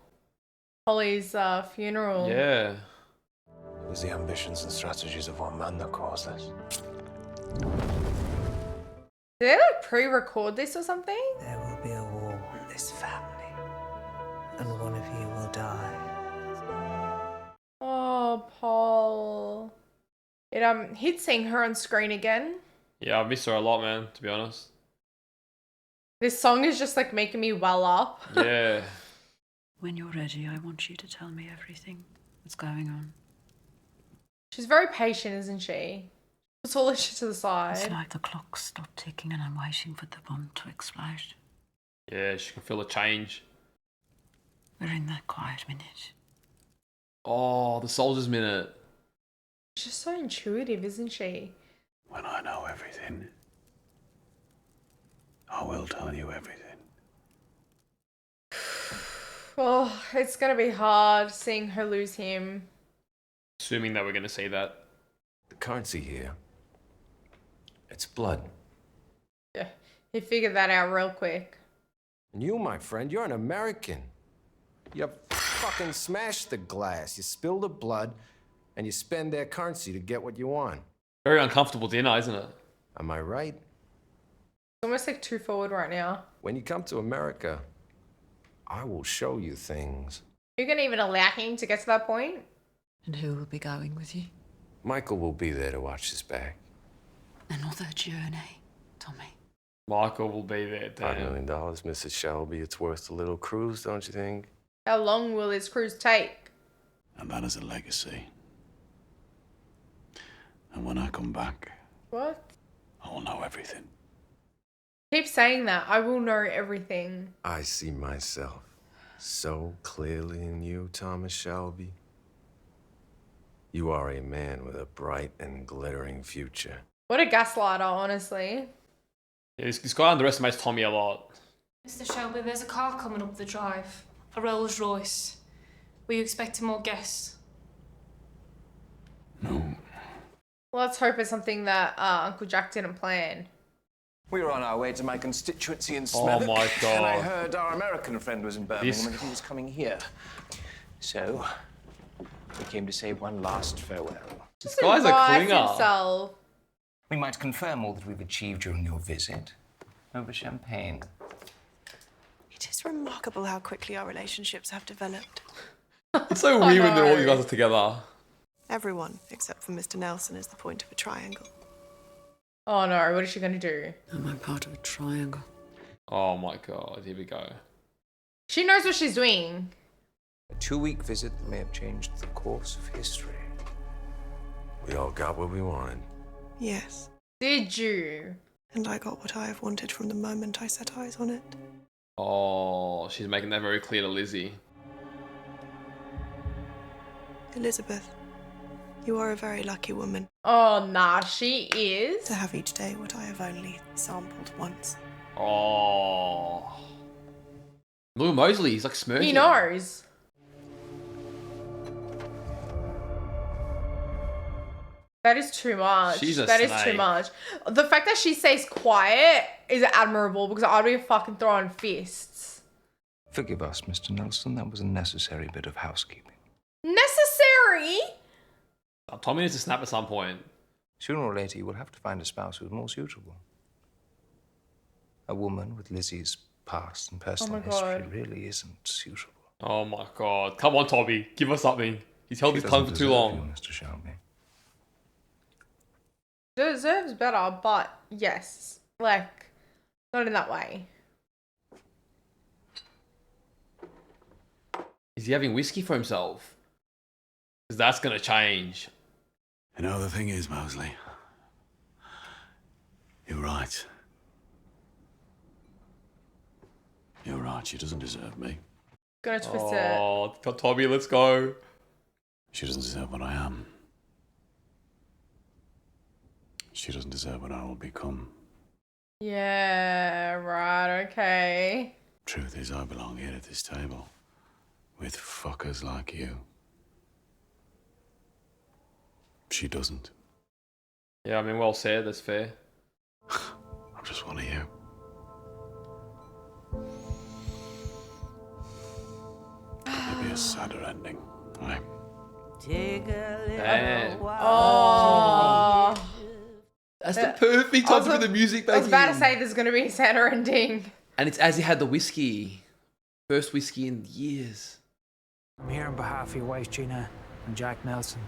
Speaker 2: Holly's funeral.
Speaker 1: Yeah.
Speaker 10: It was the ambitions and strategies of one man that caused this.
Speaker 2: Did they like pre-record this or something?
Speaker 15: There will be a war in this family, and one of you will die.
Speaker 2: Oh, Paul. It he'd seen her on screen again.
Speaker 1: Yeah, I miss her a lot, man, to be honest.
Speaker 2: This song is just like making me well up.
Speaker 1: Yeah.
Speaker 7: When you're ready, I want you to tell me everything that's going on.
Speaker 2: She's very patient, isn't she? Puts all this shit to the side.
Speaker 7: It's like the clock stopped ticking and I'm waiting for the bomb to explode.
Speaker 1: Yeah, she can feel a change.
Speaker 7: We're in that quiet minute.
Speaker 1: Oh, the soldier's minute.
Speaker 2: She's just so intuitive, isn't she?
Speaker 4: When I know everything, I will tell you everything.
Speaker 2: Oh, it's gonna be hard seeing her lose him.
Speaker 1: Assuming that we're going to see that.
Speaker 10: The currency here, it's blood.
Speaker 2: Yeah. He figured that out real quick.
Speaker 3: And you, my friend, you're an American. You fucking smashed the glass, you spilled the blood, and you spend their currency to get what you want.
Speaker 1: Very uncomfortable dinner, isn't it?
Speaker 3: Am I right?
Speaker 2: It's almost like too forward right now.
Speaker 3: When you come to America, I will show you things.
Speaker 2: You're gonna even allow him to get to that point?
Speaker 7: And who will be going with you?
Speaker 3: Michael will be there to watch his back.
Speaker 7: Another journey, Tommy.
Speaker 1: Michael will be there,
Speaker 3: $5
Speaker 1: damn.
Speaker 3: million, Mrs. Shelby. It's worth a little cruise, don't you think?
Speaker 2: How long will his cruise take?
Speaker 4: And that is a legacy. And when I come back,
Speaker 2: What?
Speaker 4: I will know everything.
Speaker 2: Keep saying that. I will know everything.
Speaker 3: I see myself so clearly in you, Thomas Shelby. You are a man with a bright and glittering future.
Speaker 2: What a gaslighter, honestly.
Speaker 1: Yeah, this guy underestimates Tommy a lot.
Speaker 16: Mr. Shelby, there's a car coming up the drive. A Rolls Royce. Were you expecting more guests?
Speaker 4: No.
Speaker 2: Let's hope it's something that Uncle Jack didn't plan.
Speaker 17: We were on our way to my constituency in
Speaker 1: Oh
Speaker 17: Smethwick.
Speaker 1: my God.
Speaker 17: And I heard our American friend was in Birmingham
Speaker 1: This-
Speaker 17: and he was coming here. So, we came to say one last farewell.
Speaker 1: This guy's a
Speaker 2: Advise
Speaker 1: clinger.
Speaker 2: himself.
Speaker 17: We might confirm all that we've achieved during your visit over champagne.
Speaker 14: It is remarkable how quickly our relationships have developed.
Speaker 1: It's so weird when all these guys are together.
Speaker 14: Everyone, except for Mr. Nelson, is the point of a triangle.
Speaker 2: Oh no, what is she gonna do?
Speaker 7: Am I part of a triangle?
Speaker 1: Oh my god, here we go.
Speaker 2: She knows what she's doing.
Speaker 17: A 2-week visit that may have changed the course of history.
Speaker 3: We all got what we wanted.
Speaker 14: Yes.
Speaker 2: Did you?
Speaker 14: And I got what I have wanted from the moment I set eyes on it.
Speaker 1: Oh, she's making that very clear to Lizzie.
Speaker 14: Elizabeth, you are a very lucky woman.
Speaker 2: Oh nah, she is.
Speaker 14: To have each day what I have only sampled once.
Speaker 1: Oh. Look at Mosley, he's like smirking.
Speaker 2: He knows. That is too much.
Speaker 1: She's a
Speaker 2: That is
Speaker 1: snake.
Speaker 2: too much. The fact that she stays quiet is admirable because I'd be fucking throwing fists.
Speaker 17: Forgive us, Mr. Nelson. That was a necessary bit of housekeeping.
Speaker 2: Necessary?
Speaker 1: Tommy needs to snap at some point.
Speaker 17: Sooner or later, you will have to find a spouse who's more suitable. A woman with Lizzie's past and personal
Speaker 2: my
Speaker 17: history
Speaker 2: God.
Speaker 17: really isn't suitable.
Speaker 1: Oh my god. Come on, Tommy. Give us something. He's held
Speaker 17: She
Speaker 1: his tongue
Speaker 17: doesn't
Speaker 1: for too
Speaker 17: deserve
Speaker 1: long.
Speaker 17: you, Mr. Shelby.
Speaker 2: Deserves better, but yes. Like, not in that way.
Speaker 1: Is he having whiskey for himself? Because that's going to change.
Speaker 4: You know, the thing is, Mosley, you're right. You're right, she doesn't deserve me.
Speaker 2: Gonna twist it.
Speaker 1: Oh, Tommy, let's go.
Speaker 4: She doesn't deserve what I am. She doesn't deserve what I will become.
Speaker 2: Yeah, right, okay.
Speaker 4: Truth is, I belong here at this table with fuckers like you. She doesn't.
Speaker 1: Yeah, I mean, well said. That's fair.
Speaker 4: I'm just one of you. Maybe a sadder ending, right?
Speaker 1: Damn.
Speaker 2: Oh.
Speaker 1: That's the perfect time to put the music back
Speaker 2: I was about to
Speaker 1: in.
Speaker 2: say there's gonna be a sadder ending.
Speaker 1: And it's as he had the whiskey. First whiskey in years.
Speaker 18: I'm here on behalf of your wife, Gina, and Jack Nelson.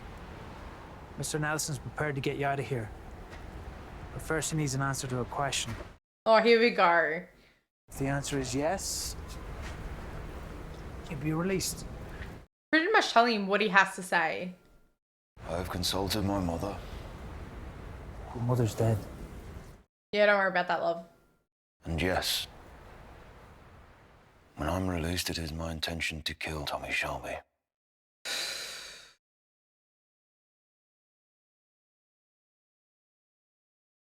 Speaker 18: Mr. Nelson's prepared to get you out of here. But first he needs an answer to a question.
Speaker 2: Oh, here we go.
Speaker 18: If the answer is yes, you'll be released.
Speaker 2: Pretty much telling him what he has to say.
Speaker 8: I've consulted my mother.
Speaker 18: Your mother's dead.
Speaker 2: Yeah, don't worry about that, love.
Speaker 8: And yes, when I'm released, it is my intention to kill Tommy Shelby.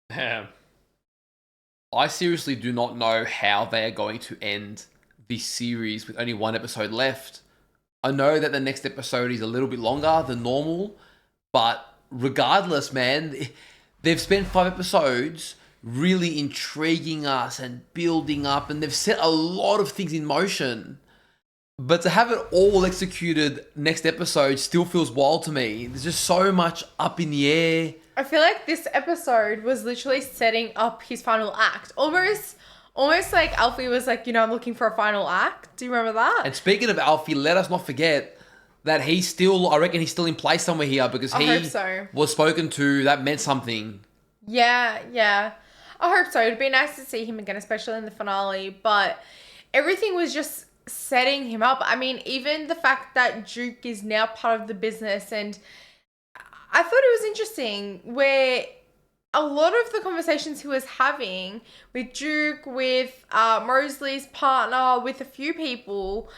Speaker 1: Damn. I seriously do not know how they are going to end this series with only one episode left. I know that the next episode is a little bit longer than normal, but regardless, man, they've spent 5 episodes really intriguing us and building up, and they've set a lot of things in motion. But to have it all executed next episode still feels wild to me. There's just so much up in the air.
Speaker 2: I feel like this episode was literally setting up his final act. Almost like Alfie was like, you know, I'm looking for a final act. Do you remember that?
Speaker 1: And speaking of Alfie, let us not forget that I reckon he's still in place somewhere here, because
Speaker 2: I
Speaker 1: he
Speaker 2: hope so.
Speaker 1: was spoken to. That meant something.
Speaker 2: Yeah. I hope so. It'd be nice to see him again, especially in the finale. But everything was just setting him up. I mean, even the fact that Duke is now part of the business, and I thought it was interesting where a lot of the conversations he was having with Duke, with Mosley's partner, with a few people,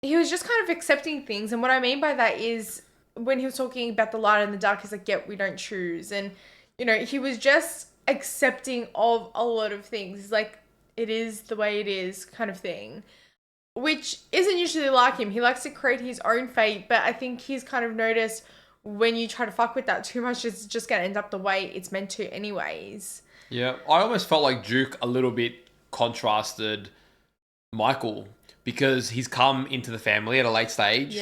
Speaker 2: he was just kind of accepting things. And what I mean by that is when he was talking about the light and the dark, he's like, yep, we don't choose. And, you know, he was just accepting of a lot of things. He's like, it is the way it is kind of thing, which isn't usually like him. He likes to create his own fate, but I think he's kind of noticed when you try to fuck with that too much, it's just going to end up the way it's meant to anyways.
Speaker 1: Yeah, I almost felt like Duke a little bit contrasted Michael, because he's come into the family at a late stage,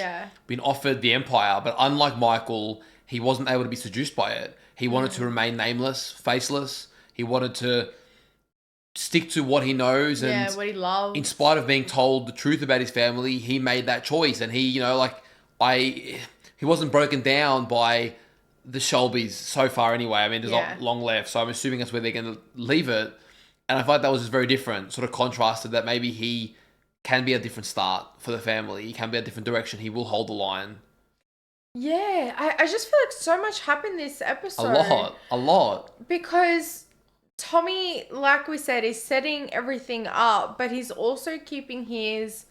Speaker 1: been offered the empire, but unlike Michael, he wasn't able to be seduced by it. He wanted to remain nameless, faceless. He wanted to stick to what he knows and
Speaker 2: what he loves.
Speaker 1: In spite of being told the truth about his family, he made that choice. And he, you know, he wasn't broken down by the Shelbys so far anyway. I mean, there's not long left, so I'm assuming that's where they're going to leave it. And I thought that was just very different, sort of contrasted that maybe he can be a different start for the family. He can be a different direction. He will hold the line.
Speaker 2: Yeah, I just feel like so much happened this episode.
Speaker 1: A lot.
Speaker 2: Because Tommy, like we said, is setting everything up, but he's also keeping his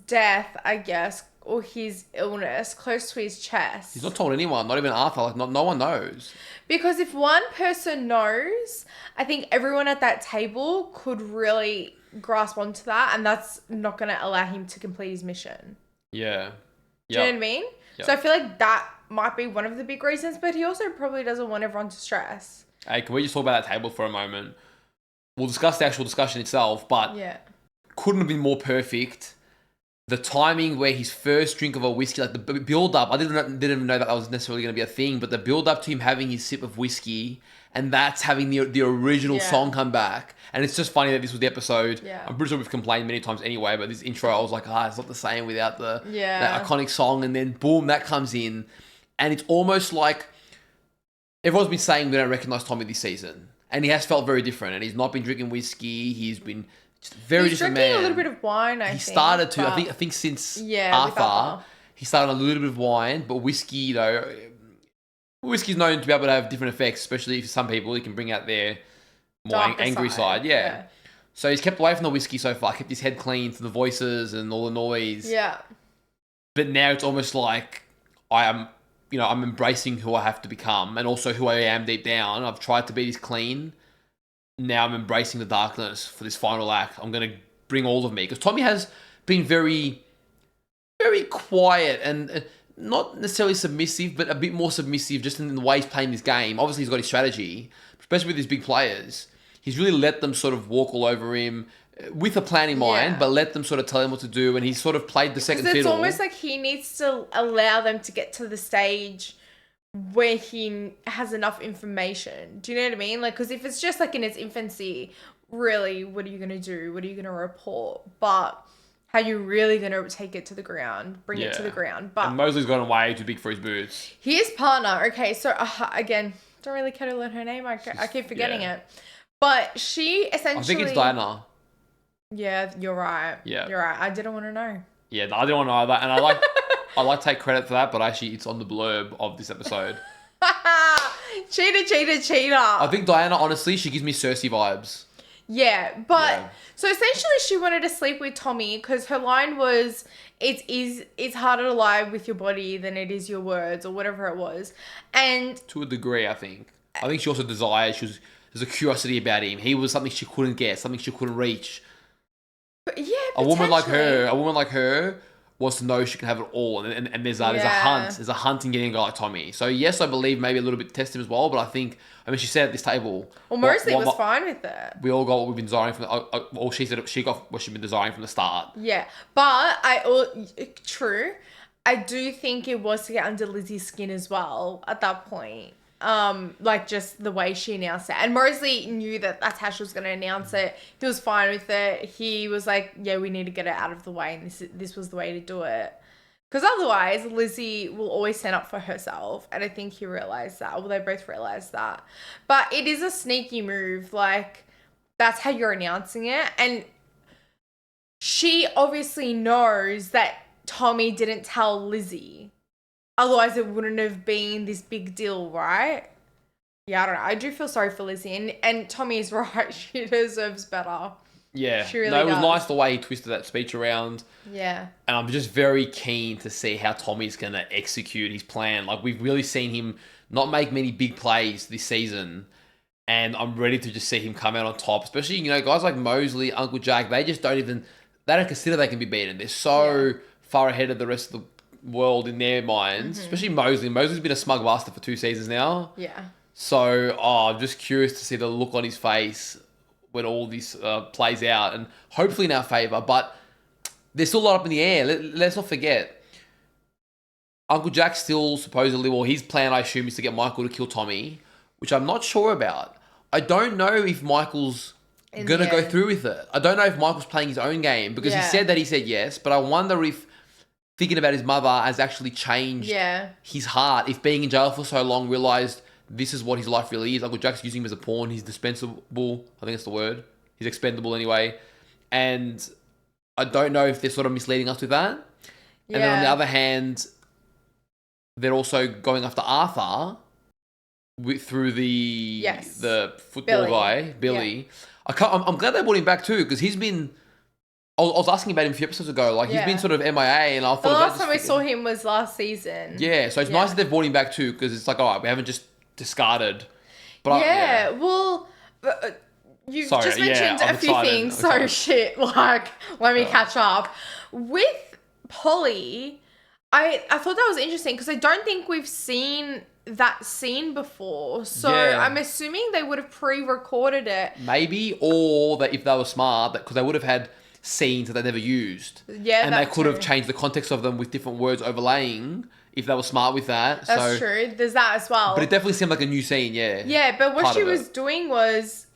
Speaker 2: death, I guess, or his illness close to his chest.
Speaker 1: He's not told anyone, not even Arthur. Like, no one knows.
Speaker 2: Because if one person knows, I think everyone at that table could really grasp onto that, and that's not going to allow him to complete his mission.
Speaker 1: Yeah.
Speaker 2: Do you know what I mean? Yep. So I feel like that might be one of the big reasons, but he also probably doesn't want everyone to stress.
Speaker 1: Hey, can we just talk about that table for a moment? We'll discuss the actual discussion itself, but couldn't have been more perfect. The timing where his first drink of a whiskey, like the build-up, I didn't even know that was necessarily going to be a thing, but the build-up to him having his sip of whiskey, and that's having the original song come back. And it's just funny that this was the episode. Yeah. I'm pretty sure we've complained many times anyway, but this intro, I was like, it's not the same without that iconic song. And then boom, that comes in. And it's almost like everyone's been saying we don't recognize Tommy this season. And he has felt very different. And he's not been drinking whiskey. He's been just a very different man.
Speaker 2: He's drinking a little bit of wine, I think.
Speaker 1: He started to, I think since Arthur, he started on a little bit of wine, but whiskey, you know, whiskey's known to be able to have different effects, especially for some people. It can bring out their more angry side. Yeah. So he's kept away from the whiskey so far, kept his head clean from the voices and all the noise.
Speaker 2: Yeah.
Speaker 1: But now it's almost like I'm embracing who I have to become and also who I am deep down. I've tried to be this clean. Now I'm embracing the darkness for this final act. I'm going to bring all of me. Because Tommy has been very, very quiet and not necessarily submissive, but a bit more submissive just in the way he's playing this game. Obviously, he's got his strategy, especially with his big players. He's really let them sort of walk all over him with a plan in mind, but let them sort of tell him what to do. And he's sort of played the second fiddle.
Speaker 2: It's almost like he needs to allow them to get to the stage where he has enough information. Do you know what I mean? Like, because if it's just like in its infancy, really, what are you going to do? What are you going to report? But how you really going to take it to the ground, bring it to the ground. But
Speaker 1: and Mosley's gotten way too big for his boots.
Speaker 2: His partner, okay, so again, don't really care to learn her name. I keep forgetting it. But she essentially...
Speaker 1: I think it's Diana.
Speaker 2: Yeah, you're right. Yeah. You're right. I didn't want to know.
Speaker 1: Yeah, I didn't want to know that. And I like to take credit for that, but actually it's on the blurb of this episode.
Speaker 2: Cheater.
Speaker 1: I think Diana, honestly, she gives me Cersei vibes.
Speaker 2: Yeah, but so essentially she wanted to sleep with Tommy because her line was, it's harder to lie with your body than it is your words, or whatever it was. And
Speaker 1: to a degree, I think she also desired, there's a curiosity about him. He was something she couldn't get, something she couldn't reach.
Speaker 2: But yeah,
Speaker 1: a woman like her was to know she can have it all, and there's a
Speaker 2: Yeah.
Speaker 1: there's a hunt in getting a guy like Tommy. So yes, I believe maybe a little bit to test him as well, but I think, I mean, she said at this table,
Speaker 2: Well, Mosley was fine with it.
Speaker 1: we all got what we've been desiring from she said she got what she'd been desiring from the start.
Speaker 2: Yeah, but true. I do think it was to get under Lizzie's skin as well at that point. Like just the way she announced it, and Mosley knew that that's how she was going to announce it. He was fine with it. He was like, "Yeah, we need to get it out of the way, and this was the way to do it." Because otherwise, Lizzie will always stand up for herself, and I think he realized that. Well, they both realized that. But it is a sneaky move. Like that's how you're announcing it, and she obviously knows that Tommy didn't tell Lizzie. Otherwise, it wouldn't have been this big deal, right? Yeah, I don't know. I do feel sorry for Lizzie. And Tommy is right. She deserves better.
Speaker 1: Yeah.
Speaker 2: She really
Speaker 1: no, it was
Speaker 2: does.
Speaker 1: nice the way he twisted that speech around.
Speaker 2: Yeah.
Speaker 1: And I'm just very keen to see how Tommy's going to execute his plan. Like, we've really seen him not make many big plays this season. And I'm ready to just see him come out on top. Especially, you know, guys like Mosley, Uncle Jack, they don't consider they can be beaten. They're so far ahead of the rest of the world in their minds, especially Mosley. Mosley's been a smug bastard for 2 seasons now.
Speaker 2: Yeah.
Speaker 1: So, I'm just curious to see the look on his face when all this plays out, and hopefully in our favour. But there's still a lot up in the air. Let's not forget, Uncle Jack still supposedly, well, his plan, I assume, is to get Michael to kill Tommy, which I'm not sure about. I don't know if Michael's going to go through with it. I don't know if Michael's playing his own game, because he said yes, but I wonder if thinking about his mother has actually changed his heart. If being in jail for so long realised this is what his life really is. Uncle Jack's using him as a pawn. He's dispensable. I think that's the word. He's expendable anyway. And I don't know if they're sort of misleading us with that. Yeah. And then on the other hand, they're also going after Arthur through the football guy, Billy. Yeah. I'm glad they brought him back too, because he's been... I was asking about him a few episodes ago. Like, he's been sort of MIA, and I thought...
Speaker 2: The last time we saw him was last season.
Speaker 1: Yeah, so it's nice that they've brought him back too, because it's like, all right, we haven't just discarded. But
Speaker 2: well, you've just mentioned a few things. So shit, like, let me catch up. With Polly, I thought that was interesting, because I don't think we've seen that scene before. So I'm assuming they would have pre-recorded it.
Speaker 1: Maybe, or that if they were smart, because they would have had scenes that they never used.
Speaker 2: Yeah,
Speaker 1: and they could have changed the context of them with different words overlaying if they were smart with that.
Speaker 2: That's true. There's that as well.
Speaker 1: But it definitely seemed like a new scene, yeah.
Speaker 2: Yeah, but what she was doing was...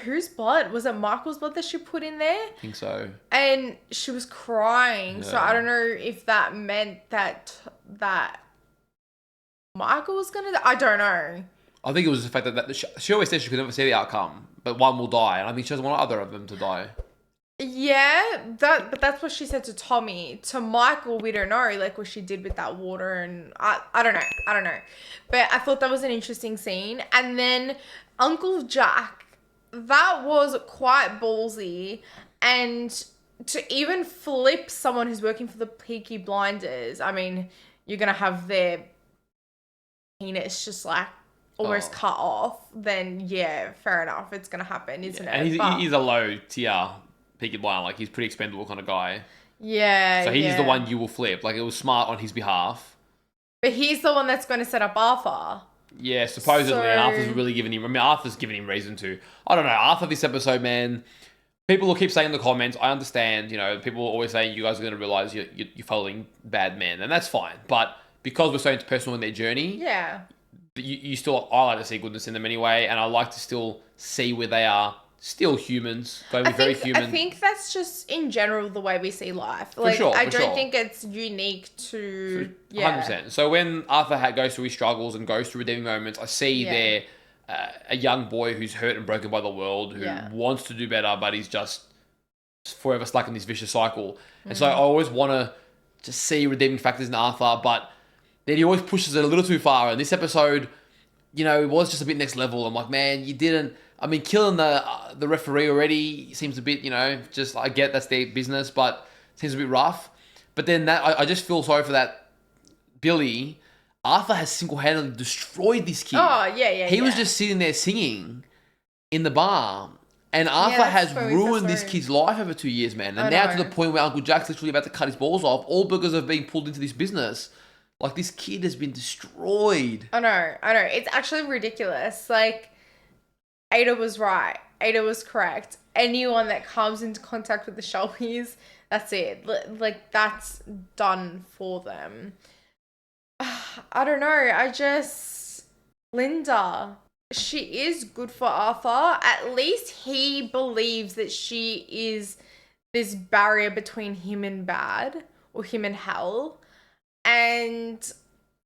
Speaker 2: whose blood? Was it Michael's blood that she put in there?
Speaker 1: I think so.
Speaker 2: And she was crying. Yeah. So I don't know if that meant that Michael was going to... I don't know.
Speaker 1: I think it was the fact that she always said she could never see the outcome, but one will die. And I think she doesn't want either of them to die.
Speaker 2: Yeah, but that's what she said to Tommy. To Michael, we don't know, like what she did with that water, and I don't know. But I thought that was an interesting scene. And then Uncle Jack, that was quite ballsy, and to even flip someone who's working for the Peaky Blinders, I mean, you're gonna have their penis just like almost cut off, then yeah, fair enough, it's gonna happen, isn't it?
Speaker 1: And he's a low tier Peaky Blind, like he's pretty expendable kind of guy.
Speaker 2: Yeah.
Speaker 1: So he's the one you will flip. Like, it was smart on his behalf.
Speaker 2: But he's the one that's going to set up Arthur.
Speaker 1: Yeah, supposedly. And Arthur's really giving him... I mean, Arthur's giving him reason to... I don't know. Arthur, this episode, man... People will keep saying in the comments, I understand, you know, people are always saying you guys are going to realise you're following bad men. And that's fine. But because we're so personal in their journey...
Speaker 2: Yeah.
Speaker 1: You still... I like to see goodness in them anyway. And I like to still see where they are... Still humans, going to be very human.
Speaker 2: I think that's just in general the way we see life. Like, I don't think it's unique to
Speaker 1: 100%. So when Arthur goes through his struggles and goes through redeeming moments, I see there a young boy who's hurt and broken by the world, who wants to do better, but he's just forever stuck in this vicious cycle. And so I always want to just see redeeming factors in Arthur, but then he always pushes it a little too far. And this episode, you know, it was just a bit next level. I'm like, man, you didn't... I mean, killing the referee already seems a bit, you know, just, I get that's their business, but seems a bit rough. But then I just feel sorry for that Billy. Arthur has single-handedly destroyed this kid.
Speaker 2: Oh, yeah.
Speaker 1: He was just sitting there singing in the bar, And Arthur
Speaker 2: that's
Speaker 1: has
Speaker 2: where we first
Speaker 1: ruined this
Speaker 2: saw him.
Speaker 1: kid's life over 2 years, man. And
Speaker 2: I
Speaker 1: now to
Speaker 2: know.
Speaker 1: the point where Uncle Jack's literally about to cut his balls off, all because of being pulled into this business. Like, this kid has been destroyed.
Speaker 2: I know. It's actually ridiculous. Like, Ada was right. Ada was correct. Anyone that comes into contact with the Shelbys, that's it. Like, that's done for them. I don't know. Linda, she is good for Arthur. At least he believes that she is this barrier between him and bad, or him and hell. And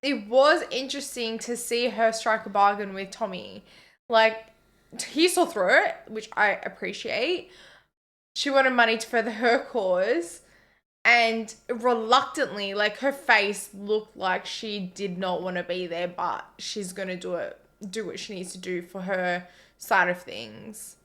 Speaker 2: it was interesting to see her strike a bargain with Tommy. Like, he saw through it, which I appreciate. She wanted money to further her cause. And reluctantly, like, her face looked like she did not want to be there, but she's going to do what she needs to do for her side of things.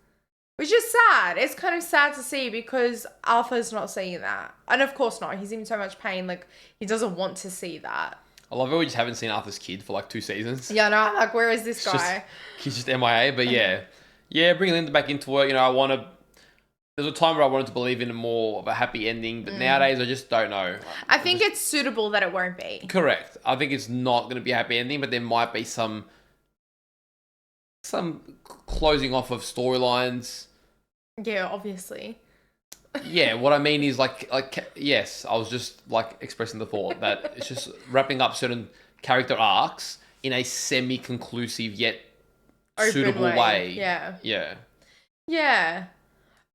Speaker 2: Which is sad. It's kind of sad to see because Arthur's not seeing that. And of course not. He's in so much pain. Like, he doesn't want to see that.
Speaker 1: I love it. We just haven't seen Arthur's kid for like 2 seasons.
Speaker 2: Yeah, no, like, where is this guy?
Speaker 1: He's just MIA. But yeah, bring Linda back into it. You know, there's a time where I wanted to believe in more of a happy ending, but nowadays I just don't know.
Speaker 2: I think it's suitable that it won't be.
Speaker 1: Correct. I think it's not going to be a happy ending, but there might be some closing off of storylines.
Speaker 2: Yeah, obviously.
Speaker 1: Yeah, what I mean is like yes, I was just like expressing the thought that it's just wrapping up certain character arcs in a semi-conclusive yet
Speaker 2: Open
Speaker 1: suitable way.
Speaker 2: Yeah.
Speaker 1: Yeah.
Speaker 2: Yeah.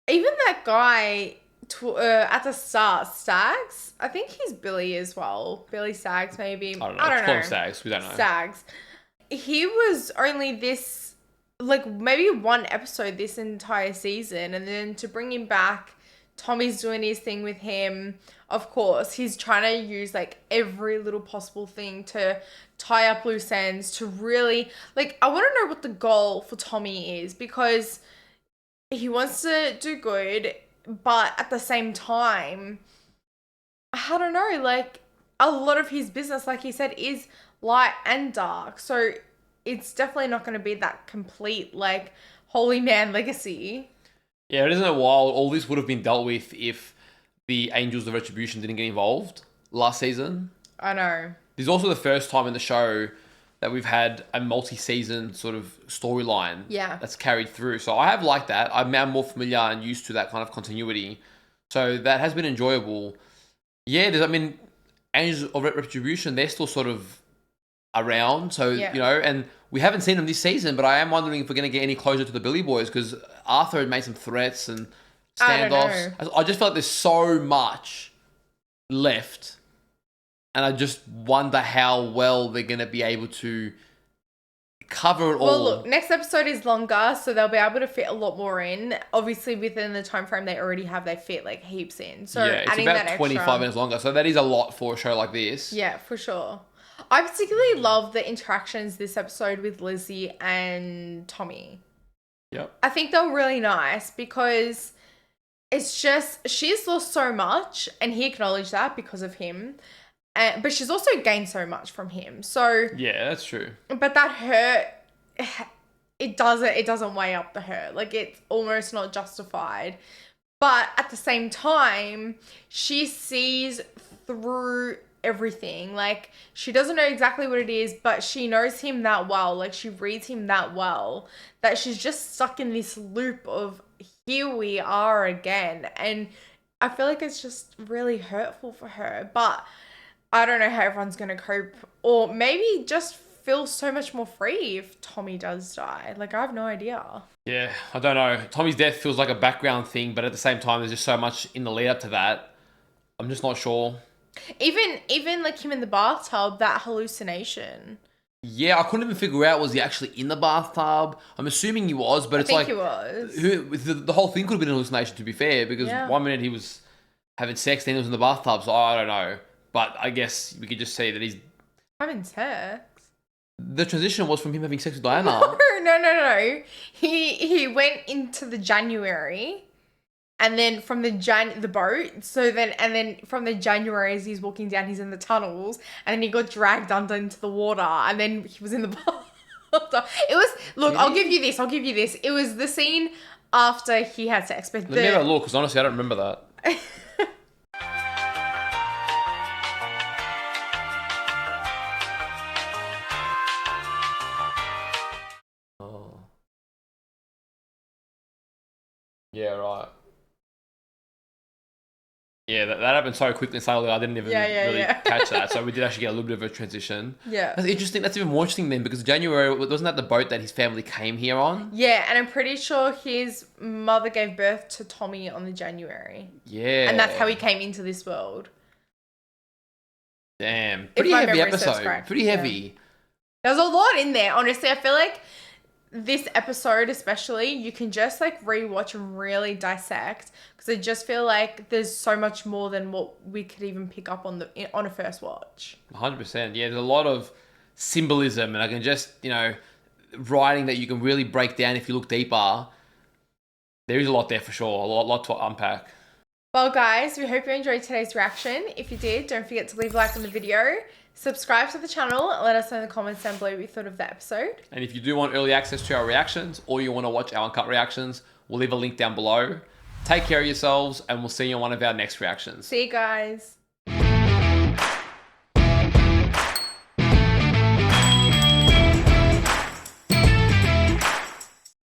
Speaker 2: Even that guy at the start, Stags, I think he's Billy as well. Billy Stags, maybe.
Speaker 1: I don't know. Call him Stags. We don't know.
Speaker 2: Stags. He was only this, like, maybe one episode this entire season, and then to bring him back, Tommy's doing his thing with him. Of course, he's trying to use, like, every little possible thing to tie up loose ends, to really, like, I want to know what the goal for Tommy is, because he wants to do good, but at the same time, I don't know, like, a lot of his business, like he said, is light and dark. So it's definitely not going to be that complete, like, holy man legacy.
Speaker 1: Yeah, isn't it wild? All this would have been dealt with if the Angels of Retribution didn't get involved last season.
Speaker 2: I know.
Speaker 1: This is also the first time in the show that we've had a multi-season sort of storyline that's carried through. So I have liked that. I'm now more familiar and used to that kind of continuity. So that has been enjoyable. Yeah, Angels of Retribution, they're still sort of around. So, you know, and we haven't seen them this season, but I am wondering if we're going to get any closer to the Billy Boys, because Arthur had made some threats and standoffs. I just feel like there's so much left. And I just wonder how well they're going to be able to cover it all.
Speaker 2: Well, look, next episode is longer, so they'll be able to fit a lot more in. Obviously, within the time frame they already have, they fit, like, heaps in. So
Speaker 1: yeah, it's
Speaker 2: adding
Speaker 1: about
Speaker 2: that
Speaker 1: 25
Speaker 2: extra,
Speaker 1: minutes longer. So that is a lot for a show like this.
Speaker 2: Yeah, for sure. I particularly love the interactions this episode with Lizzie and Tommy.
Speaker 1: Yep.
Speaker 2: I think they're really nice because it's just, she's lost so much, and he acknowledged that because of him. But she's also gained so much from him. So
Speaker 1: yeah, that's true.
Speaker 2: But that hurt, it doesn't weigh up the hurt. Like, it's almost not justified. But at the same time, she sees through everything. Like, she doesn't know exactly what it is, but she knows him that well. Like, she reads him that well that she's just stuck in this loop of here we are again. And I feel like it's just really hurtful for her. But I don't know how everyone's going to cope, or maybe just feel so much more free if Tommy does die. Like, I have no idea.
Speaker 1: Yeah, I don't know. Tommy's death feels like a background thing, but at the same time, there's just so much in the lead up to that. I'm just not sure.
Speaker 2: Even like him in the bathtub, that hallucination.
Speaker 1: Yeah, I couldn't even figure out, was he actually in the bathtub? I'm assuming he was, but it's like,
Speaker 2: he was.
Speaker 1: The whole thing could have been an hallucination, to be fair, because 1 minute he was having sex, then he was in the bathtub, so I don't know. But I guess we could just say that he's
Speaker 2: having sex.
Speaker 1: The transition was from him having sex with Diana.
Speaker 2: No. He went into the January, and then from the boat. So then from the January, as he's walking down, he's in the tunnels, and then he got dragged under into the water, and then he was in the bathtub. It was, look, I'll give you this. It was the scene after he had sex. But
Speaker 1: Let me have a look, because honestly, I don't remember that. Oh. Yeah, right. Yeah, that happened so quickly and slowly, I didn't even really catch that. So we did actually get a little bit of a transition.
Speaker 2: Yeah.
Speaker 1: That's interesting. That's even more interesting then, because January, wasn't that the boat that his family came here on?
Speaker 2: Yeah, and I'm pretty sure his mother gave birth to Tommy on the January.
Speaker 1: Yeah.
Speaker 2: And that's how he came into this world.
Speaker 1: Damn. Pretty heavy episode. Pretty heavy.
Speaker 2: There's a lot in there. Honestly, I feel like this episode especially, you can just like rewatch and really dissect, because I just feel like there's so much more than what we could even pick up on a first watch.
Speaker 1: 100%. Yeah, there's a lot of symbolism, and I can just, writing that you can really break down if you look deeper. There is a lot there for sure. A lot to unpack.
Speaker 2: Well, guys, we hope you enjoyed today's reaction. If you did, don't forget to leave a like on the video. Subscribe to the channel and let us know in the comments down below what you thought of the episode.
Speaker 1: And if you do want early access to our reactions, or you want to watch our uncut reactions, we'll leave a link down below. Take care of yourselves, and we'll see you on one of our next reactions.
Speaker 2: See you guys.